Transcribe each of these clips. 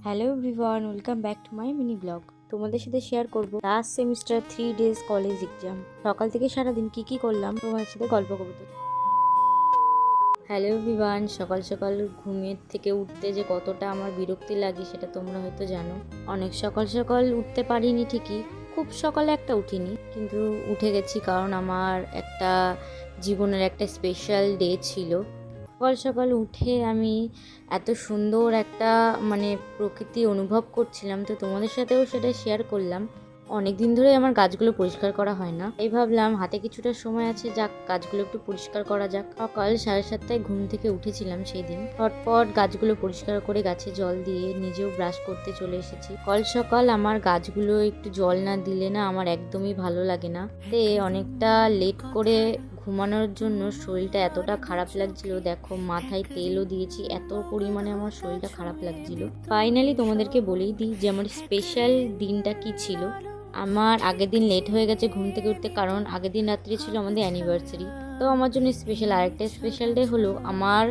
Hello everyone, welcome back to my mini blog. তোমাদের সাথে share করব last semester 3 days college exam. সকাল থেকে সারাদিন কি করলাম তোমার সাথে গল্প করব। হ্যালো এভরিওয়ান, সকাল সকাল ঘুমের থেকে উঠতে যে কতটা আমার বিরক্তি লাগে সেটা তোমরা হয়তো জানো। অনেক সকাল সকাল উঠতে পারিনি ঠিকই, খুব সকালে একটা উঠিনি, কিন্তু উঠে গেছি কারণ আমার একটা জীবনের একটা স্পেশাল ডে ছিল। সকাল সকাল উঠে আমি এত সুন্দর একটা প্রকৃতি অনুভব করছিলাম, তো তোমাদের সাথেও সেটা শেয়ার করলাম। অনেক দিন ধরে আমার গাছগুলো পরিষ্কার করা হয় না, এই ভাবলাম হাতে কিছুটা সময় আছে, যাক গাছগুলো একটু পরিষ্কার করা যাক। সকাল 7:30টায় ঘুম থেকে উঠেছিলাম সেই দিন। ঝটপট গাছগুলো পরিষ্কার করে গাছে জল দিয়ে নিজেও ব্রাশ করতে চলে এসেছি। সকাল সকাল আমার গাছগুলো একটু জল না দিলে না আমার একদমই ভালো লাগে না। অনেকটা লেট করে ঘুমানোর জন্য শরীরটা এতটা খারাপ লাগছিল, দেখো মাথায় তেলও দিয়েছি, এত পরিমাণে আমার শরীরটা খারাপ লাগছিল। ফাইনালি তোমাদেরকে বলেই দিই যে আমার স্পেশাল দিনটা কি ছিল। আমার আগের দিন লেট হয়ে গেছে ঘুম থেকে উঠতে, কারণ আগের দিন রাত্রে ছিল আমাদের অ্যানিভার্সারি। তো আমার জন্য স্পেশাল আরেকটা স্পেশাল ডে হলো আমার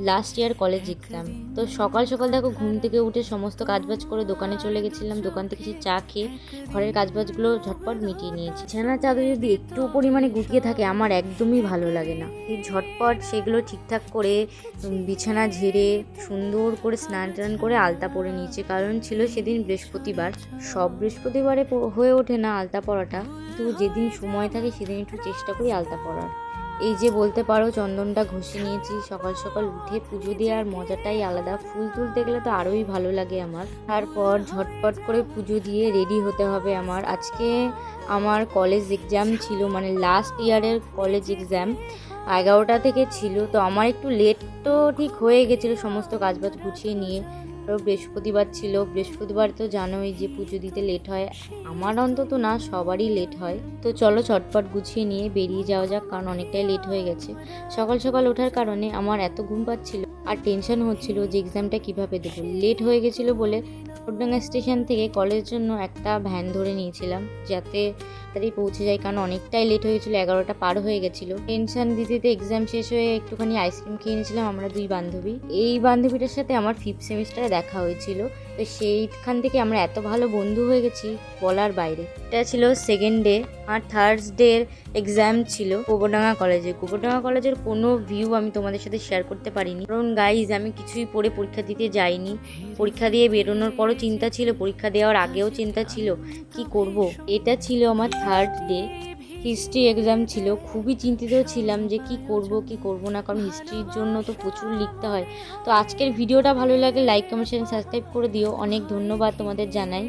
লাস্ট ইয়ার কলেজ এক্সাম। তো সকাল সকাল দেখো ঘুম থেকে উঠে সমস্ত কাজবাজ করে দোকানে চলে গেছিলাম, দোকান থেকে সে চা খেয়ে ঘরের কাজবাজগুলো ঝটপট মিটিয়ে নিয়েছি। বিছানা চাদর যদি একটু পরিমাণে গুটিয়ে থাকে আমার একদমই ভালো লাগে না। এই ঝটপট সেগুলো ঠিকঠাক করে বিছানা ঝেড়ে সুন্দর করে স্নান টান করে আলতা পরে নিয়েছি, কারণ ছিল সেদিন বৃহস্পতিবার। সব বৃহস্পতিবারে হয়ে ওঠে না আলতা পরাটা, কিন্তু যেদিন সময় থাকে সেদিন একটু চেষ্টা করি আলতা পরার। এই যে বলতে পারো চন্দনটা ঘষে নিয়েছি। সকাল সকাল উঠে পুজো দেওয়ার মজাটাই আলাদা, ফুল তুলতে গেলে তো আরোই ভালো লাগে আমার। তারপর ঝটপট করে পুজো দিয়ে রেডি হতে হবে আমার। আজকে আমার কলেজ এক্সাম ছিল, লাস্ট ইয়ারের কলেজ এক্সাম 11টা থেকে ছিল। তো আমার একটু লেট তো ঠিক হয়ে গেছিলো সমস্ত কাজবাজ গুছিয়ে নিয়ে। বৃহস্পতিবার ছিল, বৃহস্পতিবার তো জানোই যে পুজো দিতে লেট হয়, আমার অন্তত না সবারই লেট হয়। তো চলো চটপট গুছিয়ে নিয়ে বেরিয়ে যাওয়া যাক, কারণ অনেকটাই লেট হয়ে গেছে। সকাল সকাল ওঠার কারণে আমার এত ঘুম পাচ্ছিল আর টেনশন হচ্ছিল যে এক্সামটা কিভাবে দেবো। লেট হয়ে গেছিলো বলে কোটডাঙ্গা স্টেশন থেকে কলেজের জন্য একটা ভ্যান ধরে নিয়েছিলাম, যাতে তাড়াতাড়ি পৌঁছে যায়, কারণ অনেকটাই লেট হয়ে গেছিলো, 11টা পার হয়ে গেছিলো। টেনশন দিতে দিতে এক্সাম শেষ হয়ে একটুখানি আইসক্রিম খেয়ে নিয়েছিলাম আমরা দুই বান্ধবী। এই বান্ধবীটার সাথে আমার 5th সেমিস্টারে দেখা হয়েছিল, তো সেইখান থেকে আমরা এত ভালো বন্ধু হয়ে গেছি বলার বাইরে। এটা ছিল সেকেন্ড ডে, আর থার্সডের এক্সাম ছিল গোবরডাঙ্গা কলেজে। গোবরডাঙ্গা কলেজের কোনো ভিউ আমি তোমাদের সাথে শেয়ার করতে পারিনি, কারণ গাইজ আমি কিছুই পড়ে পরীক্ষা দিতে যাইনি। পরীক্ষা দিয়ে বেরোনোর পরও চিন্তা ছিল, পরীক্ষা দেওয়ার আগেও চিন্তা ছিল কি করব। এটা ছিল আমার থার্ড ডে। হিস্ট্রি এক্সাম ছিল, খুবই চিন্তিত ছিলাম যে কি করব না, কারণ হিস্ট্রির জন্য তো প্রচুর লিখতে হয়। তো আজকের ভিডিওটা ভালো লাগে লাইক কমেন্ট শেয়ার সাবস্ক্রাইব করে দিও। অনেক ধন্যবাদ তোমাদের জানাই।